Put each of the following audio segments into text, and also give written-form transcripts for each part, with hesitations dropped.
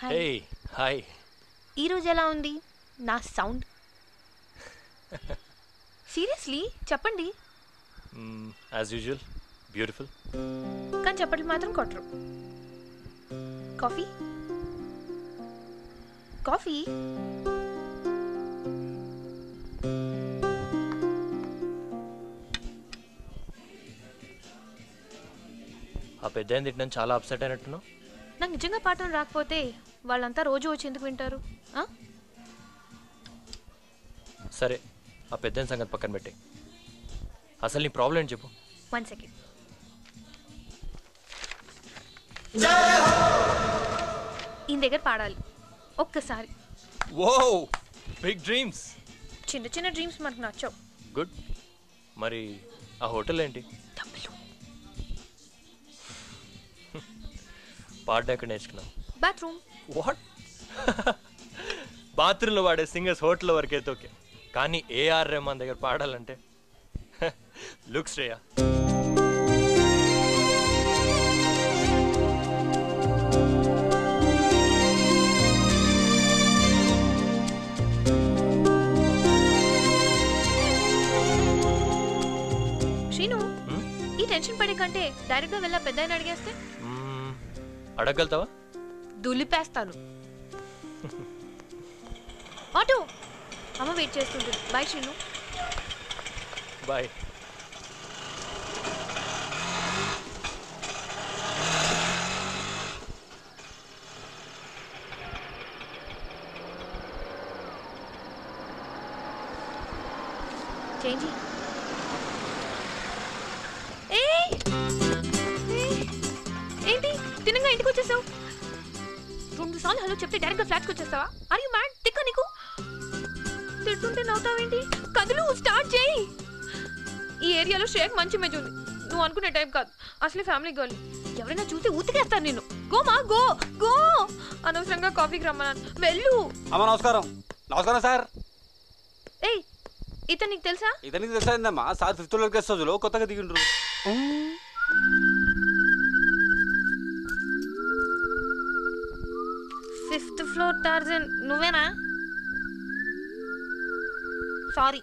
Hi hi ఈ రోజు ఎలా ఉంది నా సౌండ్? సీరియస్లీ చెప్పండి. As usual beautiful. కానీ చెప్పట్లు మాత్రం కొట్టరు. కాఫీ కాఫీ ఆ పెద్ద తిట్టడం చాలా అప్సెట్ అయినట్టున్నావు. నాకు నిజంగా పాఠం రాకపోతే వాళ్ళంతా రోజు వచ్చి ఎందుకు వింటారు? సరే ఆ పెద్ద సంగతి పక్కన పెట్టే. అసలు నీ ప్రాబ్లం ఏంటి చెప్పు. 1 సెకండ్. ఈయన దగ్గర పాడాలి ఒక్కసారి. వో బిగ్ డ్రీమ్స్. చిన్న చిన్న డ్రీమ్స్ మనకు నచ్చవు. గుడ్. మరి ఆ హోటల్ ఏంటి? డబ్బులు. పాట ఎక్కడ నేర్చుకున్నావు? బాత్రూమ్. వాట్? బాత్రూంలో వాడే సింగర్స్ హోటల్ వరకైతే ఓకే, కానీ ఏఆర్ రెహమాన్ దగ్గర పాడాలంటే లుక్ శ్రేయా. శ్రీను, ఈ టెన్షన్ పడే కంటే డైరెక్ట్ గా వెళ్ళా పెద్ద అడిగేస్తే అడగలుగుతావా? దులిపేస్తాను. ఆటో అమ్మ వెయిట్ చేస్తుంటుంది. బాయ్ శ్రీను. బాయ్. చేంజీ. ఏంటి తినంగా ఇంటికి వచ్చేసావు? 2 సార్లు హలో చెప్తే డైరెక్ట్ గా ఫ్లాట్కి వచ్చేస్తావా? Are you mad? తిక్క నీకు. తిట్టుంటే నవ్వుతావేంటి? కదులు, స్టార్ట్ చేయి. ఈ ఏరియాలో షేక్ మంచి ఇమేజ్ ఉంది. నువ్వు అనుకునే టైప్ కాదు. అసలే ఫ్యామిలీ గర్ల్. ఎవరైనా చూసి ఉతికేస్తాను నేను. గో మా గో గో. అనవసరంగా కాఫీకి రమ్మన్నాను. వెళ్ళు. అమ్మ నమస్కారం. నమస్కారం సార్. ఏయ్, ఇతను నీకు తెలుసా? ఇతనికి తెలుసా sir 5th floor guest house లో కొత్తగా దిగిండ్రు. 5th ఫ్లోర్ టార్జన్ నువ్వేనా? సారీ.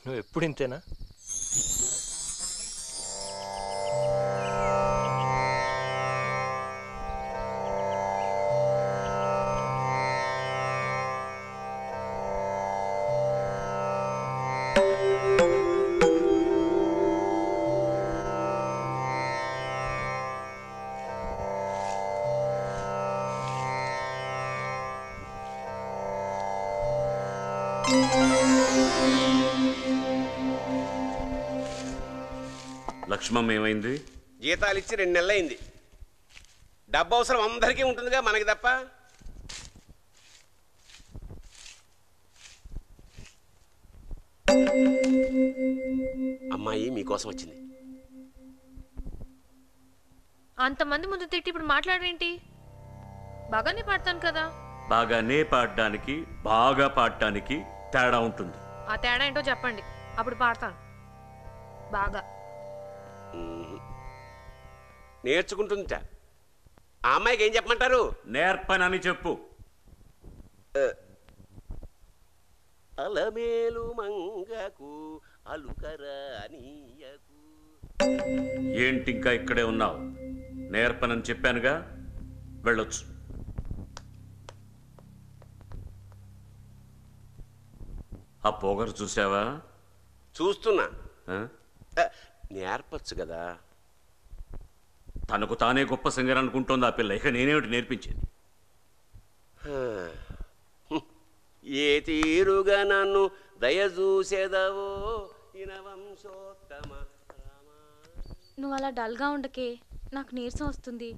నువ్వు ఎప్పుడు ఇంతేనా? లక్ష్మమ్మ ఏమైంది? జీతాలు ఇచ్చి 2 నెలలైంది. డబ్బు అవసరం అందరికీ ఉంటుందిగా, మనకి తప్ప. అమ్మాయి మీకోసం వచ్చింది. అంతమంది ముందు తిట్టి ఇప్పుడు మాట్లాడేంటి? బాగానే పాడతాను కదా. బాగానే పాడడానికి బాగా పాడటానికి తేడా ఉంటుంది. ఆ తేడా ఏంటో చెప్పండి, అప్పుడు పాడతాను బాగా. నేర్చుకుంటుందిట. ఆ అమ్మాయికి ఏం చెప్పమంటారు? నేర్పనని చెప్పు. అలమేలు మంగకు అలుకరానీయకు. ఏంటి ఇంకా ఇక్కడే ఉన్నావు? నేర్పనని చెప్పానుగా, వెళ్ళొచ్చు. ఆ పొగరు చూసావా? చూస్తున్నా. నేర్పచ్చు కదా. తనకు తానే గొప్ప సింగర్ అనుకుంటోంది ఆ పిల్ల. ఇక నేనేమిటి నేర్పించేది? ఏ తీరుగా నన్ను దయచూసేదవో ఇనవంశోత్తమ. నువ్వు అలా డల్గా ఉండకే, నాకు నీరసం వస్తుంది.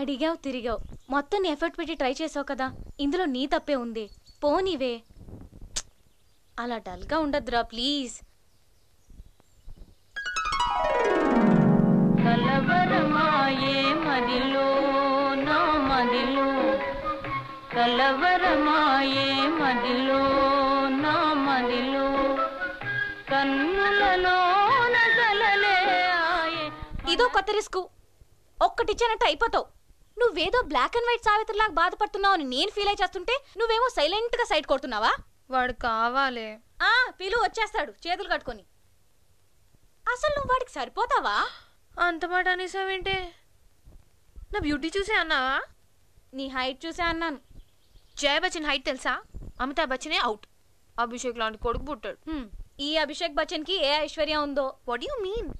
అడిగావు తిరిగావు, మొత్తం నీ ఎఫర్ట్ పెట్టి ట్రై చేసావు కదా, ఇందులో నీ తప్పే ఉంది. పోనీవే. అలా డల్గా ఉండద్దురా ప్లీజ్. కలవరమాయే మదిలో నా మదిలో, కలవరమాయే మదిలో నా మదిలో, కన్నులలో నగలలే ఆయే. ఇదో కొత్త రిస్క్. ఒక్కటిచ్చానంటే అయిపోతావు. నువ్వేదో బ్లాక్ అండ్ వైట్ సావిత్రిలాగా బాధపడుతున్నావు అని నేను ఫీల్ అయి చేస్తుంటే నువ్వేమో సైలెంట్ గా సైడ్ కొడుతున్నావా? వాడు కావాలే. పిలు వచ్చేస్తాడు చేతులు కట్టుకొని. అసలు నువ్వు వాడికి సరిపోతావా? అంత మాట అనేసావేంటే? నా బ్యూటీ చూసే అన్నావా? నీ హైట్ చూసే అన్నాను. జయ బచ్చన్ హైట్ తెలుసా? అమితాబ్ బచ్చనే అవుట్. అభిషేక్ లాంటి కొడుకు పుట్టాడు. ఈ అభిషేక్ బచ్చన్ కి ఏ ఐశ్వర్య ఉందో? What you mean?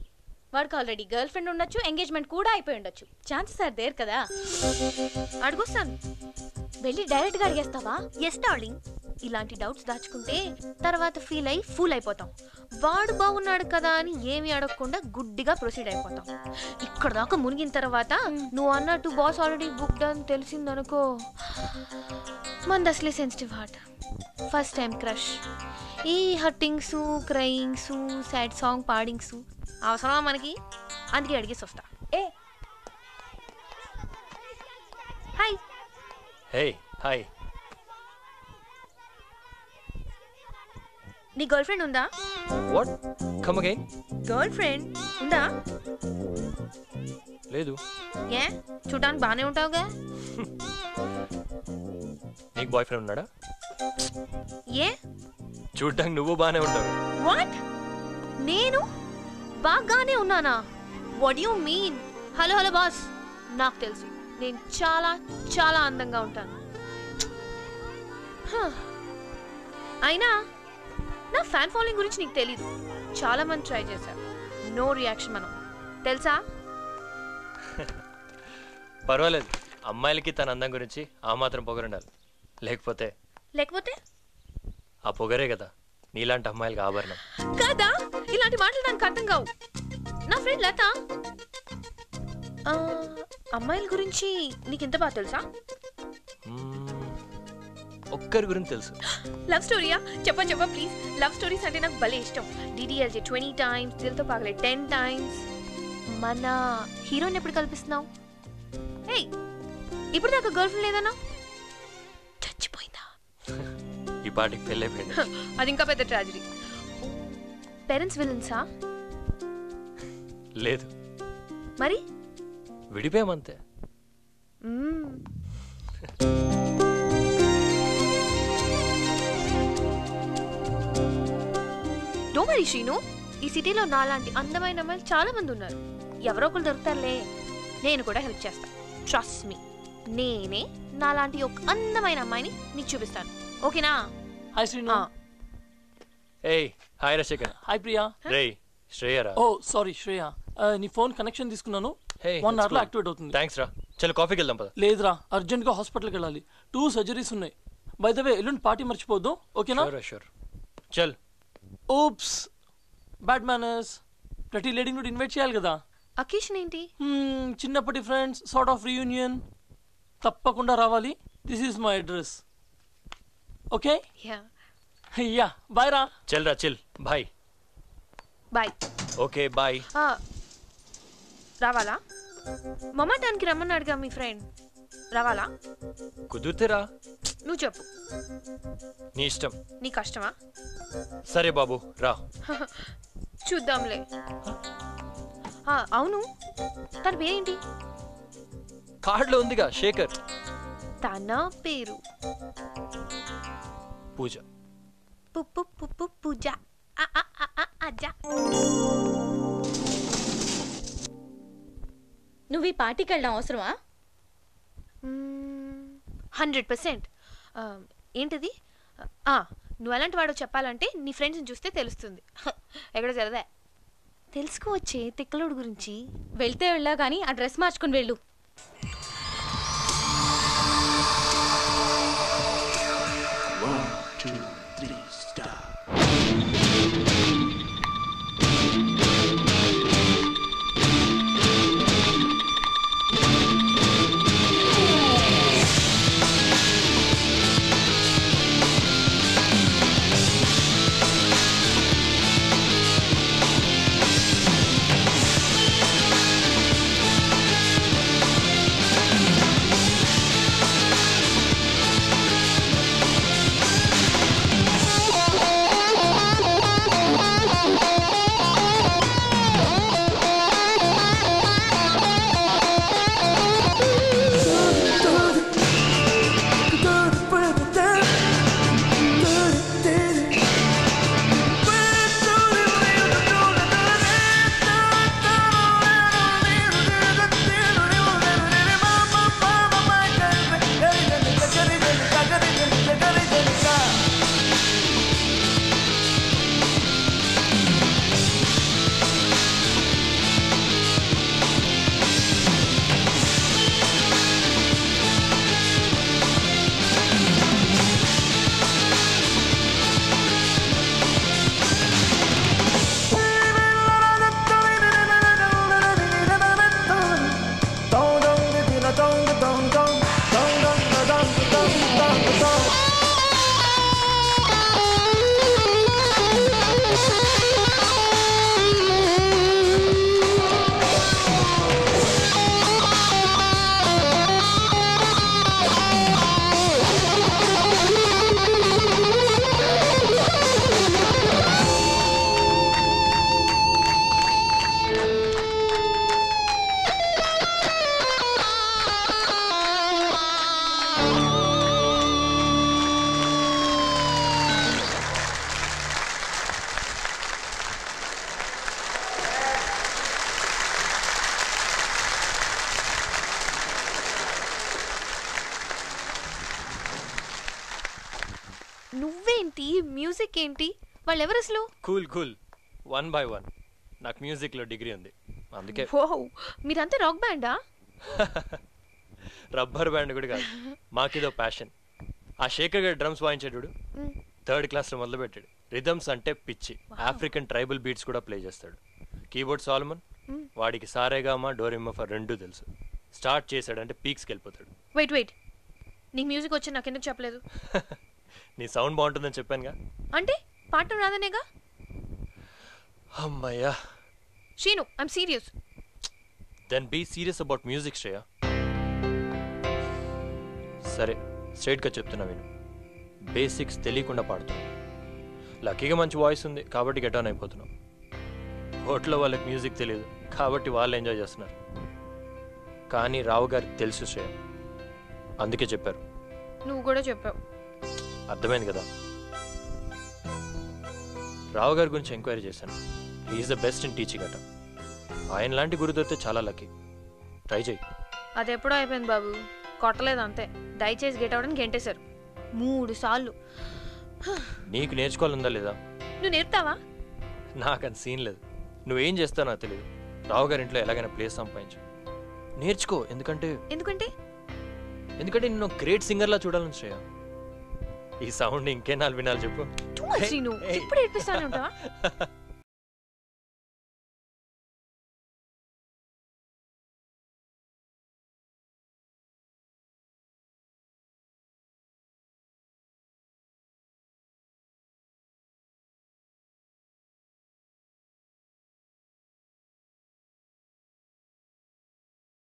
వాడికి ఆల్రెడీ గర్ల్ ఫ్రెండ్ ఉండొచ్చు, ఎంగేజ్మెంట్ కూడా అయిపోయి ఉండొచ్చు. ఛాన్సెస్ ఆర్ దేర్ కదా. అడుగుస్తాను. వెళ్ళి డైరెక్ట్ గా అడిగేస్తావా? Yes darling. ఇలాంటి డౌట్స్ దాచుకుంటే తర్వాత ఫీల్ అయ్యి ఫూల్ అయిపోతాం. వాడు బాగున్నాడు కదా అని ఏమి అడగకుండా గుడ్డిగా ప్రొసీడ్ అయిపోతాం. ఇక్కడ దాకా మునిగిన తర్వాత నువ్వు అన్నట్టు బాస్ ఆల్రెడీ బుక్ అని తెలిసిందనుకో, మనది అసలే sensitive heart. First time crush. ఈ హట్టింగ్స్, క్రయింగ్స్, సాడ్ సాంగ్ పాడింగ్స్ అవసరమా మనకి? అందుకే అడిగేసి వస్తా. హాయ్. Hey hi. నీ గర్ల్ ఫ్రెండ్ ఉందా? What? Come again. Girl friend ఉందా? లేదు. ఏ చూడడానికి బానే ఉంటావుగా. నీకు బాయ్ ఫ్రెండ్ ఉన్నాడా? ఏ చూడడానికి నువ్వు బానే ఉంటావు. వాట్? నేను బాగానే ఉన్నానా? What you mean? Hello hello boss, నాకు తెలుసు నేను చాలా చాలా అందంగా ఉంటాను. అయినా నా ఫ్యాన్ ఫాలోయింగ్ గురించి నీకు తెలీదు. చాలా మంది ట్రై చేశారు, నో రియాక్షన్. మనం తెలుసా? పర్వాలేదు, అమ్మాయిలకి తన అందం గురించి ఆ మాత్రం పొగరుండాలి. లేకపోతే లేకపోతే ఆ పొగరే కదా నీలాంటి అమ్మాయిలకి ఆభరణం కదా. ఇలాంటి మాటలు నాకు అర్థం కావు. నా ఫ్రెండ్ లత అమ్మాయిల గురించి నీకింత బాగా తెలుసా? ఒక్కరి గురించి తెలుసు. లవ్ స్టోరీయా? చెప్ప ప్లీజ్. లవ్ స్టోరీస్ అంటే నాకు భలే ఇష్టం. DDLJ 20 times, Dil To పాగలే 10 times. మన హీరోని ఎప్పుడు కల్పిస్తున్నావు? ఏయ్, ఇప్పుడు దాకా గర్ల్ ఫ్రెండ్ లేదన్నా? చచ్చిపోయిందా? ఈ పాటికి పెళ్ళైపోయింది. అది ఇంకా పెద్ద ట్రాజడీ. పేరెంట్స్ విలన్సా? లేదు. మరి విడిపోయామంతే. డోంట్ వరీ శ్రీను, ఈ సిటీలో నాలాంటి అందమైన అమ్మాయిలు చాలా మంది ఉన్నారు. ఎవరో ఒకరు దొరుకుతారులే. నేను కూడా హెల్ప్ చేస్తాను. Trust me. నేనే నాలాంటి ఒక అందమైన అమ్మాయిని నీకు చూపిస్తాను. ఓకేనా? హాయ్ శ్రీను. ఏయ్ హాయ్ రశేఖర్. హాయ్ ప్రియా. రేయ్ శ్రేయరా. ఓ సారీ శ్రేయ. నీ ఫోన్ కనెక్షన్ తీసుకున్నాను. 1 hour లో యాక్టివేట్ అవుతుంది. థ్యాంక్స్ రా. చలో కాఫీకి వెళ్దాం పద. లేదురా, అర్జెంట్ గా హాస్పిటల్కి వెళ్ళాలి. 2 surgeries ఉన్నాయి. బై ద వే ఎల్లుండి పార్టీ మర్చిపోద్దు. ఓకేనా? షూర్. చల్. Ops, bad manners. ప్రతి లేడీ కూడా ఇన్వైట్ చేయాలి కదా. అకేషన్ ఏంటి? చిన్నప్పటి ఫ్రెండ్స్, సార్ట్ ఆఫ్ రీయూనియన్. తప్పకుండా రావాలి. This is my address. Okay? Yeah bye రా. చల్ రా, chill. Bye. Bye. Okay bye. రావాలా? మొమాటానికి రమ్మన్నాడుగా మీ ఫ్రెండ్. రావాలా? కుదిరితే రా. నువ్వు చెప్పు. నీ ఇష్టం. నీ కష్టమా? సరే బాబు రా. చూద్దాంలే. అవును, తన పేరేంటి? కార్డులో ఉందిగా, శేఖర్. తన పేరు పూజ. పూజ. నువ్వు ఈ పార్టీకి వెళ్ళడం అవసరమా? 100%. ఏంటిది? నువ్వు ఎలాంటి వాడో చెప్పాలంటే నీ ఫ్రెండ్స్ని చూస్తే తెలుస్తుంది. ఎక్కడ చదివా? తెలుసుకోవచ్చే తిక్కలోడు గురించి. వెళ్తే వెళ్ళావు కానీ ఆ డ్రెస్ మార్చుకుని వెళ్ళు. నువ్వేంటి మ్యూజిక్ ఏంటి వాళ్ళెవరు అసలు కూల్ కూల్ 1 by 1 నాకు మ్యూజిక్లో డిగ్రీ ఉంది అందుకే వావ్ మీరంతా రాక్ బ్యాండా రబ్బర్ బ్యాండ్ కూడా కాదు మాకిదో ప్యాషన్ ఆ శేఖర్ గారు డ్రమ్స్ వాయించాడు 3rd క్లాస్లో మొదలుపెట్టాడు రిథమ్స్ అంటే పిచ్చి ఆఫ్రికన్ ట్రైబల్ బీట్స్ కూడా ప్లే చేస్తాడు కీబోర్డ్ సాల్మన్ వాడికి సారేగామా డోరెమ్మా రెండూ తెలుసు స్టార్ట్ చేశాడంటే పీక్స్కి వెళ్ళిపోతాడు వెయిట్ నీకు మ్యూజిక్ వచ్చి నాకెందుకు చెప్పలేదు నీ సౌండ్ బాగుంటుందని చెప్పానుగా అంటే పాట రాదనేగా అమ్మయ్యా Srinu I'm serious then be serious about music Shreya సరే స్ట్రైట్గా చెప్తున్నా విను బేసిక్స్ తెలియకుండా పాడుతున్నా లక్కీగా మంచి వాయిస్ ఉంది కాబట్టి గెట్ ఆన్ అయిపోతున్నాం హోటల్లో వాళ్ళకి మ్యూజిక్ తెలియదు కాబట్టి వాళ్ళు ఎంజాయ్ చేస్తున్నారు కానీ రావు గారికి తెలుసు శ్రేయ అందుకే చెప్పారు నువ్వు కూడా చెప్పావు అర్థమైంది కదా రావు గారి గురించి ఎంక్వైరీ చేశాను he is the best in teaching అట ఆయన లాంటి గురు దొరికితే చాలా లక్కీ ట్రై చేయి అది ఎప్పుడో అయిపోయింది బాబు కొట్టలేదు అంతే దయచేసి గెట్ అవడానికి గెంటేశారు 3 సార్లు నీకు నేర్చుకోవాలందా లేదా నువ్వు నేర్పుతావా నాకు అంత సీన్ లేదు నువ్వేం చేస్తావు నాకు తెలియదు రావు గారి ఇంట్లో ఎలాగైనా ప్లేస్ సంపాదించు నేర్చుకో ఎందుకంటే నిన్ను గ్రేట్ సింగర్లా చూడాలని శ్రేయ ఈ సౌండ్ ఇంకే 4 వినాలి చెప్పు శ్రీను ఇప్పుడు ఏడిపిస్తానే ఉంటావా